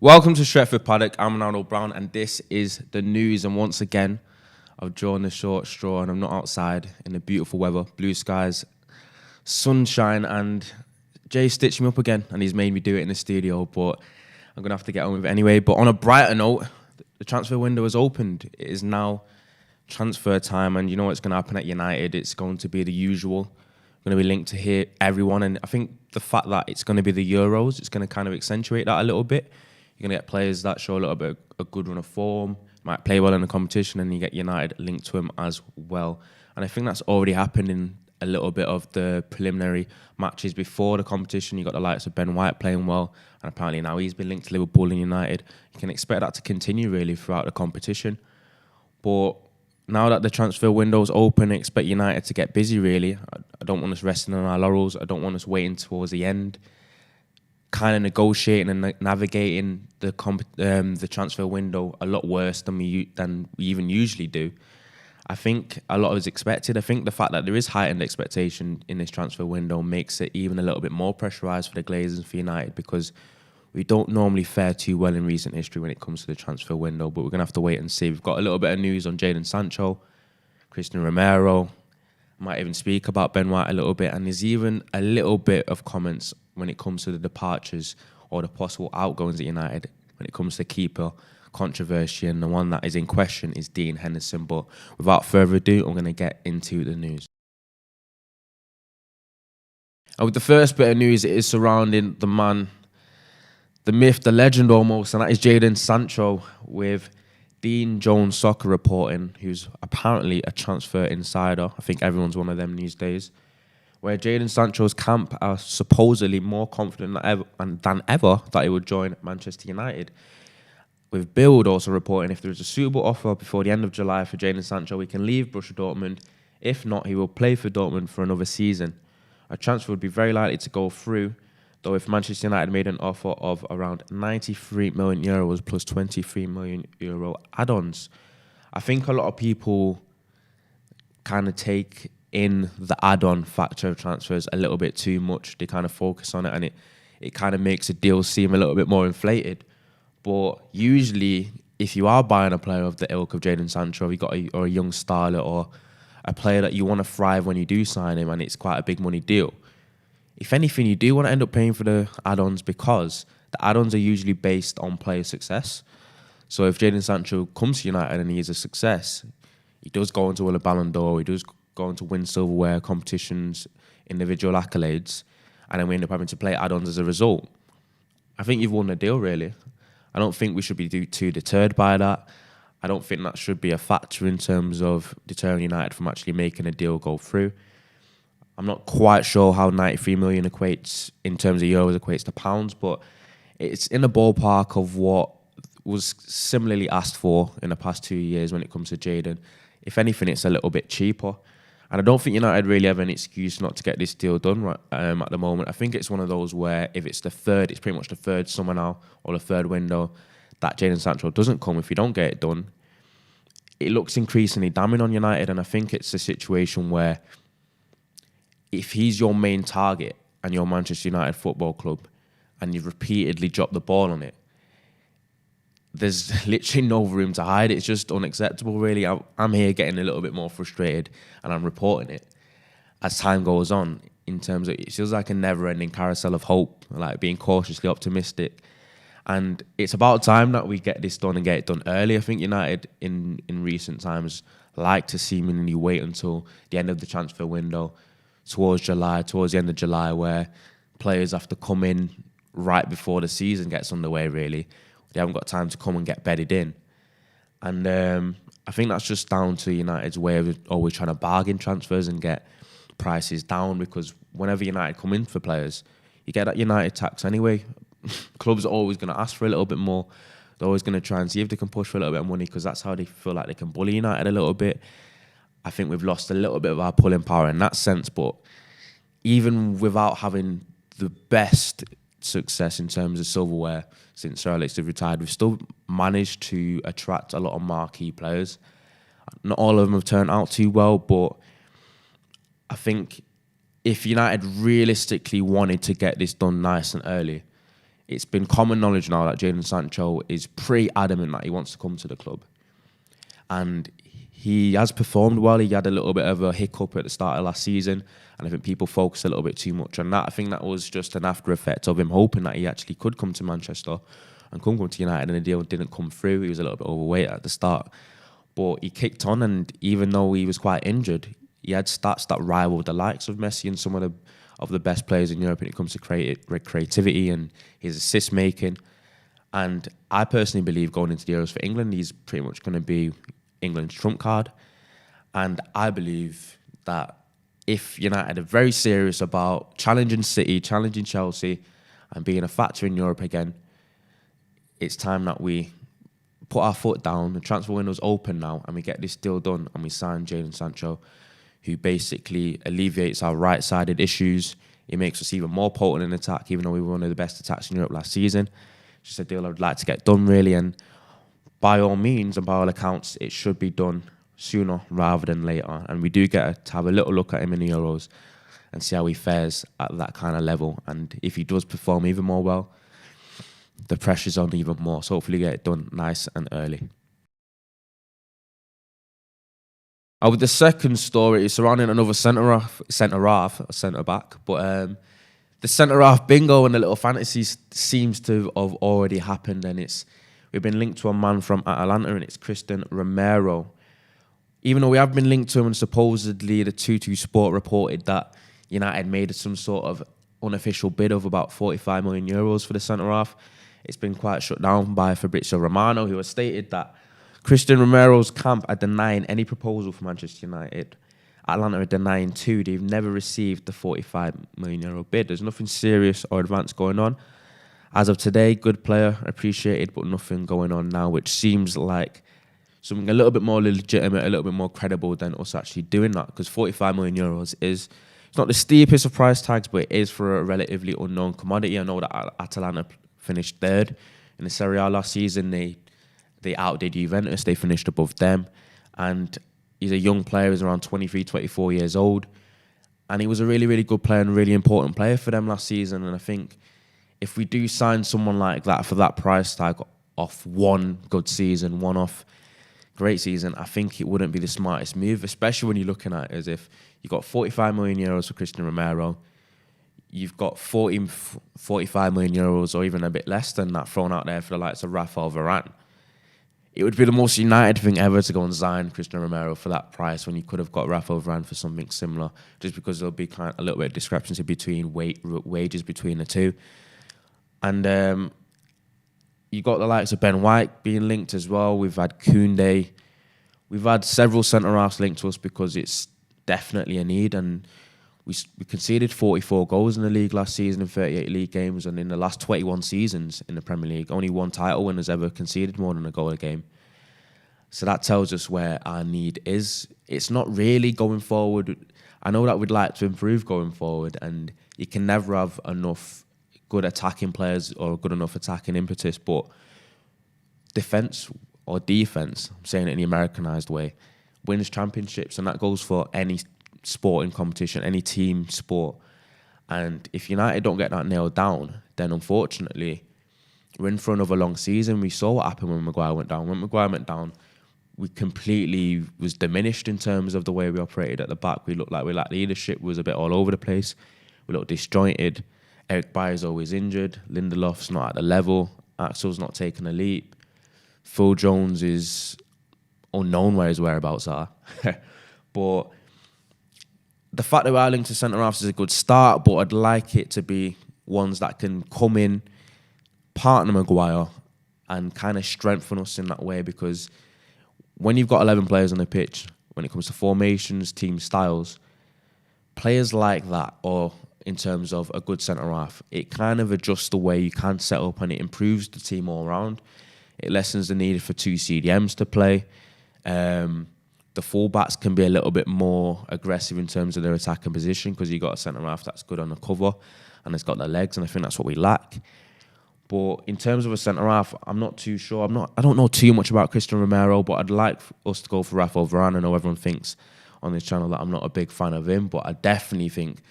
Welcome to Stretford, Paddock. I'm Ronaldo Brown, and this is the news. And once again, I've drawn the short straw, and I'm not outside in the beautiful weather, blue skies, sunshine, and Jay stitched me up again, and he's made me do it in the studio, but I'm going to have to get on with it anyway. But on a brighter note, the transfer window has opened. It is now transfer time, and you know what's going to happen at United. It's going to be the usual. Going to be linked to here, everyone, and I think the fact that it's going to be the Euros, it's going to kind of accentuate that a little bit. You're going to get players that show a little bit a good run of form, might play well in the competition, and you get United linked to him as well. And I think that's already happened in a little bit of the preliminary matches before the competition. You got the likes of Ben White playing well, and apparently now he's been linked to Liverpool and United. You can expect that to continue really throughout the competition. But now that the transfer window's open, I expect United to get busy really. I don't want us resting on our laurels. I don't want us waiting towards the end, kind of negotiating and navigating the transfer window a lot worse than we even usually do. I think a lot is expected. I think the fact that there is heightened expectation in this transfer window makes it even a little bit more pressurised for the Glazers and for United, because we don't normally fare too well in recent history when it comes to the transfer window, but we're going to have to wait and see. We've got a little bit of news on Jadon Sancho, Christian Romero. I might even speak about Ben White a little bit, and there's even a little bit of comments when it comes to the departures or the possible outgoings at United when it comes to keeper controversy, and the one that is in question is Dean Henderson. But without further ado, I'm going to get into the news. And with the first bit of news, it is surrounding the man, the myth, the legend almost, and that is Jadon Sancho, with Dean Jones Soccer reporting, who's apparently a transfer insider. I think everyone's one of them these days, where Jadon Sancho's camp are supposedly more confident than ever that he would join Manchester United. With Bild also reporting if there is a suitable offer before the end of July for Jadon Sancho, he can leave Borussia Dortmund. If not, he will play for Dortmund for another season. A transfer would be very likely to go through, though if Manchester United made an offer of around €93 million plus €23 million add-ons. I think a lot of people kind of take in the add-on factor of transfers a little bit too much. They kind of focus on it, and it kind of makes a deal seem a little bit more inflated. But usually, if you are buying a player of the ilk of Jadon Sancho, you've got a young starlet or a player that you want to thrive when you do sign him, and it's quite a big money deal. If anything, you do want to end up paying for the add-ons, because the add-ons are usually based on player success. So if Jadon Sancho comes to United and he is a success, he does go on to win a Ballon d'Or, he does go on to win silverware competitions, individual accolades, and then we end up having to play add-ons as a result. I think you've won the deal, really. I don't think we should be too deterred by that. I don't think that should be a factor in terms of deterring United from actually making a deal go through. I'm not quite sure how 93 million equates in terms of euros equates to pounds, but it's in the ballpark of what was similarly asked for in the past 2 years when it comes to Jadon. If anything, it's a little bit cheaper. And I don't think United really have an excuse not to get this deal done at the moment. I think it's one of those where if it's it's pretty much the third summer now, or the third window, that Jadon Sancho doesn't come. If you don't get it done, it looks increasingly damning on United. And I think it's a situation where if he's your main target and you're Manchester United Football Club and you've repeatedly dropped the ball on it, there's literally no room to hide. It's just unacceptable, really. I'm here getting a little bit more frustrated, and I'm reporting it as time goes on, in terms of it feels like a never-ending carousel of hope, like being cautiously optimistic. And it's about time that we get this done and get it done early. I think United in recent times like to seemingly wait until the end of the transfer window, towards the end of July, where players have to come in right before the season gets underway, really. They haven't got time to come and get bedded in. And I think that's just down to United's way of always trying to bargain transfers and get prices down, because whenever United come in for players, you get that United tax anyway. Clubs are always going to ask for a little bit more. They're always going to try and see if they can push for a little bit of money, because that's how they feel like they can bully United a little bit. I think we've lost a little bit of our pulling power in that sense, but even without having the best success in terms of silverware since Sir Alex have retired, we've still managed to attract a lot of marquee players. Not all of them have turned out too well, but I think if United realistically wanted to get this done nice and early, it's been common knowledge now that Jadon Sancho is pretty adamant that he wants to come to the club. And he has performed well. He had a little bit of a hiccup at the start of last season, and I think people focused a little bit too much on that. I think that was just an after effect of him hoping that he actually could come to Manchester and come to United, and the deal didn't come through. He was a little bit overweight at the start, but he kicked on, and even though he was quite injured, he had stats that rivaled the likes of Messi and some of the best players in Europe when it comes to creativity and his assist making. And I personally believe going into the Euros for England, he's pretty much going to be England's trump card. And I believe that if United are very serious about challenging City, challenging Chelsea, and being a factor in Europe again, it's time that we put our foot down. The transfer window's open now, and we get this deal done, and we sign Jadon Sancho, who basically alleviates our right-sided issues. It makes us even more potent in attack, even though we were one of the best attacks in Europe last season. It's just a deal I would like to get done, really, and by all means, and by all accounts, it should be done sooner rather than later. And we do get to have a little look at him in the Euros and see how he fares at that kind of level. And if he does perform even more well, the pressure's on even more. So hopefully get it done nice and early. With the second story, it's surrounding another centre-back. But the centre-half bingo and the little fantasy seems to have already happened. And we've been linked to a man from Atalanta, and it's Christian Romero. Even though we have been linked to him, and supposedly the 2-2 Sport reported that United made some sort of unofficial bid of about 45 million euros for the centre-half, it's been quite shut down by Fabrizio Romano, who has stated that Christian Romero's camp are denying any proposal for Manchester United. Atalanta are denying too. They've never received the 45 million euro bid. There's nothing serious or advanced going on. As of today, good player, appreciated, but nothing going on now, which seems like something a little bit more legitimate, a little bit more credible than us actually doing that, because 45 million euros it's not the steepest of price tags, but it is for a relatively unknown commodity. I know that Atalanta finished third in the Serie A last season. They outdid Juventus. They finished above them. And he's a young player. He's around 23, 24 years old. And he was a really, really good player and a really important player for them last season. And I think if we do sign someone like that for that price tag off one good season, one off great season, I think it wouldn't be the smartest move, especially when you're looking at it as if you've got 45 million euros for Christian Romero. You've got 45 million euros or even a bit less than that thrown out there for the likes of Rafael Varane. It would be the most United thing ever to go and sign Christian Romero for that price when you could have got Rafael Varane for something similar, just because there'll be kind of a little bit of discrepancy between wages between the two. And you got the likes of Ben White being linked as well. We've had Koundé. We've had several centre-halves linked to us because it's definitely a need. And we conceded 44 goals in the league last season in 38 league games, and in the last 21 seasons in the Premier League, only one title winner's ever conceded more than a goal a game. So that tells us where our need is. It's not really going forward. I know that we'd like to improve going forward, and you can never have enough good attacking players or good enough attacking impetus, but defence, I'm saying it in the Americanized way, wins championships, and that goes for any sporting competition, any team sport. And if United don't get that nailed down, then unfortunately we're in for another long season. We saw what happened when Maguire went down. When Maguire went down, we completely was diminished in terms of the way we operated at the back. We looked like we lacked leadership. We was a bit all over the place. We looked disjointed. Eric Bayer's always injured. Lindelof's not at the level. Axel's not taking a leap. Phil Jones is unknown where his whereabouts are. But the fact that we're linked to centre-halves is a good start, but I'd like it to be ones that can come in, partner Maguire, and kind of strengthen us in that way, because when you've got 11 players on the pitch, when it comes to formations, team styles, players like that, or in terms of a good centre-half, it kind of adjusts the way you can set up, and it improves the team all around. It lessens the need for two CDMs to play. The fullbacks can be a little bit more aggressive in terms of their attacking position, because you've got a centre-half that's good on the cover and it's got the legs, and I think that's what we lack. But in terms of a centre-half, I'm not too sure. I don't know too much about Christian Romero, but I'd like us to go for Rafael Varane. I know everyone thinks on this channel that I'm not a big fan of him, but I definitely think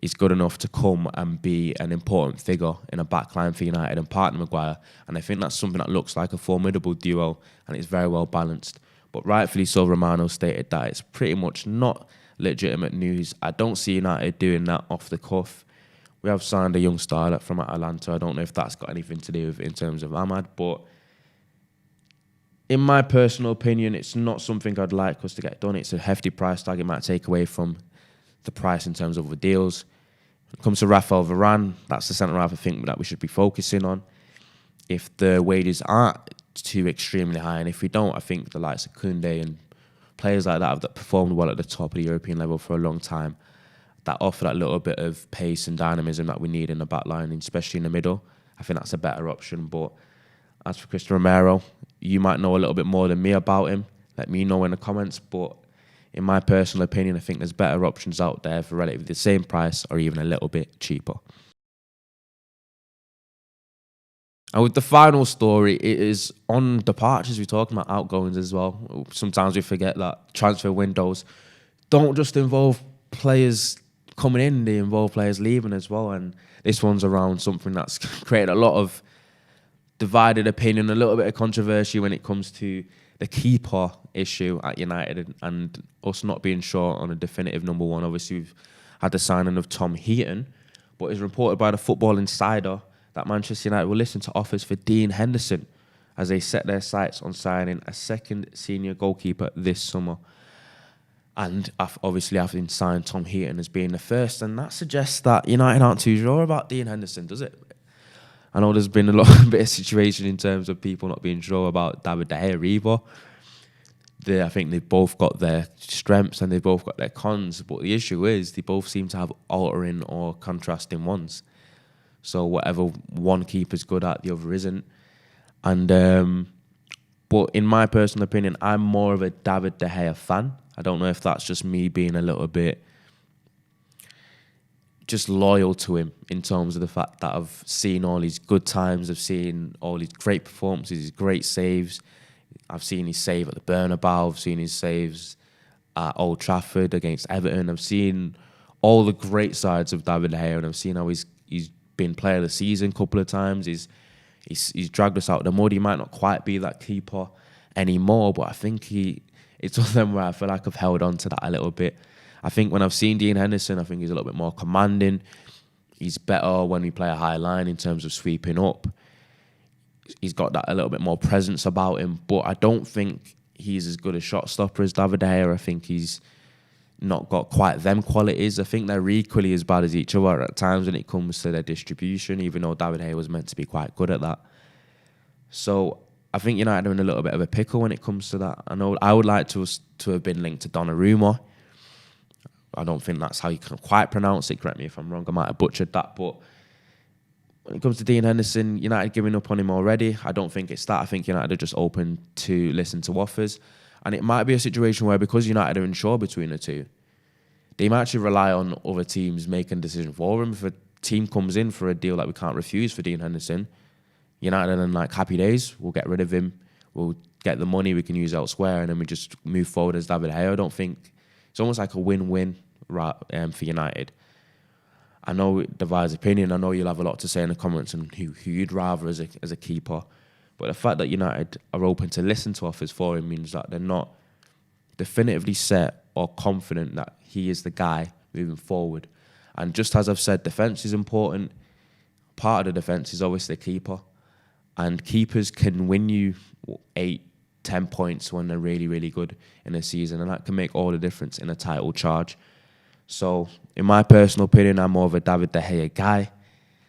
is good enough to come and be an important figure in a backline for United and partner Maguire. And I think that's something that looks like a formidable duo, and it's very well balanced. But rightfully so, Romano stated that it's pretty much not legitimate news. I don't see United doing that off the cuff. We have signed a young starlet from Atalanta. I don't know if that's got anything to do with in terms of Ahmad, but in my personal opinion, it's not something I'd like us to get done. It's a hefty price tag. It might take away from the price in terms of the deals. When it comes to Rafael Varane, that's the centre-half I think that we should be focusing on. If the wages aren't too extremely high, and if we don't, I think the likes of Koundé and players like that have performed well at the top of the European level for a long time, that offer that little bit of pace and dynamism that we need in the back line, especially in the middle. I think that's a better option. But as for Cristian Romero, you might know a little bit more than me about him. Let me know in the comments. But in my personal opinion, I think there's better options out there for relatively the same price or even a little bit cheaper. And with the final story, it is on departures. We're talking about outgoings as well. Sometimes we forget that transfer windows don't just involve players coming in, they involve players leaving as well. And this one's around something that's created a lot of divided opinion, a little bit of controversy when it comes to the keeper issue at United and us not being sure on a definitive number one. Obviously, we've had the signing of Tom Heaton, but it's reported by the Football Insider that Manchester United will listen to offers for Dean Henderson as they set their sights on signing a second senior goalkeeper this summer. And obviously having signed Tom Heaton as being the first, and that suggests that United aren't too sure about Dean Henderson, does it? I know there's been a bit of situation in terms of people not being sure about David De Gea either. I think they've both got their strengths and they've both got their cons, but the issue is they both seem to have altering or contrasting ones. So whatever one keeper's good at, the other isn't. And but in my personal opinion, I'm more of a David De Gea fan. I don't know if that's just me being a little bit just loyal to him in terms of the fact that I've seen all his good times, I've seen all his great performances, his great saves. I've seen his save at the Bernabeu, I've seen his saves at Old Trafford against Everton. I've seen all the great sides of David De Gea, and I've seen how he's been player of the season a couple of times. He's dragged us out of the mud. He might not quite be that keeper anymore, but I think it's one of them where I feel like I've held on to that a little bit. I think when I've seen Dean Henderson, I think he's a little bit more commanding. He's better when we play a high line in terms of sweeping up. He's got that a little bit more presence about him, but I don't think he's as good a shot stopper as David De Gea. I think he's not got quite them qualities. I think they're equally as bad as each other at times when it comes to their distribution, even though David De Gea was meant to be quite good at that. So I think United are in a little bit of a pickle when it comes to that. I know I would like to have been linked to Donnarumma. I don't think that's how you can quite pronounce it. Correct me if I'm wrong. I might have butchered that. But when it comes to Dean Henderson, United giving up on him already. I don't think it's that. I think United are just open to listen to offers. And it might be a situation where because United are unsure between the two, they might actually rely on other teams making a decision for him. If a team comes in for a deal that we can't refuse for Dean Henderson, United are then like, happy days, we'll get rid of him, we'll get the money we can use elsewhere, and then we just move forward as David De Gea. I don't think it's almost like a win-win for United. I know it divides opinion. I know you'll have a lot to say in the comments on who you'd rather as a keeper. But the fact that United are open to listen to offers for him means that they're not definitively set or confident that he is the guy moving forward. And just as I've said, defence is important. Part of the defence is obviously the keeper. And keepers can win you 8, 10 points when they're really, really good in a season. And that can make all the difference in a title charge. So, in my personal opinion, I'm more of a David De Gea guy.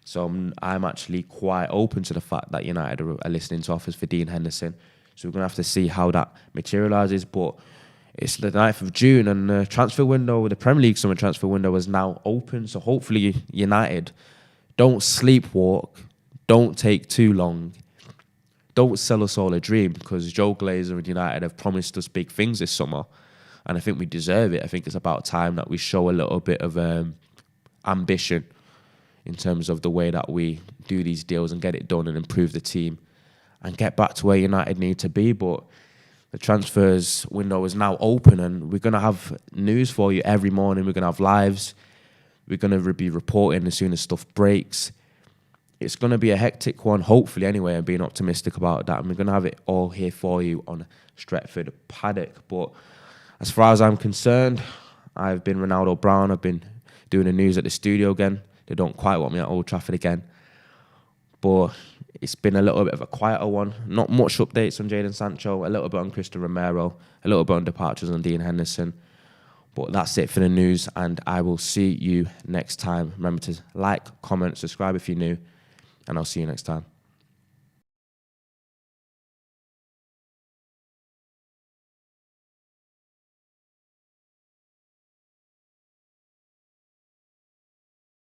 So, I'm actually quite open to the fact that United are listening to offers for Dean Henderson. So, we're going to have to see how that materialises. But it's the 9th of June and the transfer window, the Premier League summer transfer window is now open. So, hopefully, United don't sleepwalk, don't take too long, don't sell us all a dream, because Joe Glazer and United have promised us big things this summer. And I think we deserve it. I think it's about time that we show a little bit of ambition in terms of the way that we do these deals and get it done and improve the team and get back to where United need to be. But the transfers window is now open and we're going to have news for you every morning. We're going to have lives. We're going to be reporting as soon as stuff breaks. It's going to be a hectic one, hopefully anyway, and being optimistic about that. And we're going to have it all here for you on Stretford Paddock. But as far as I'm concerned, I've been Ronaldo Brown. I've been doing the news at the studio again. They don't quite want me at Old Trafford again. But it's been a little bit of a quieter one. Not much updates on Jadon Sancho, a little bit on Cristian Romero, a little bit on departures on Dean Henderson. But that's it for the news, and I will see you next time. Remember to like, comment, subscribe if you're new, and I'll see you next time.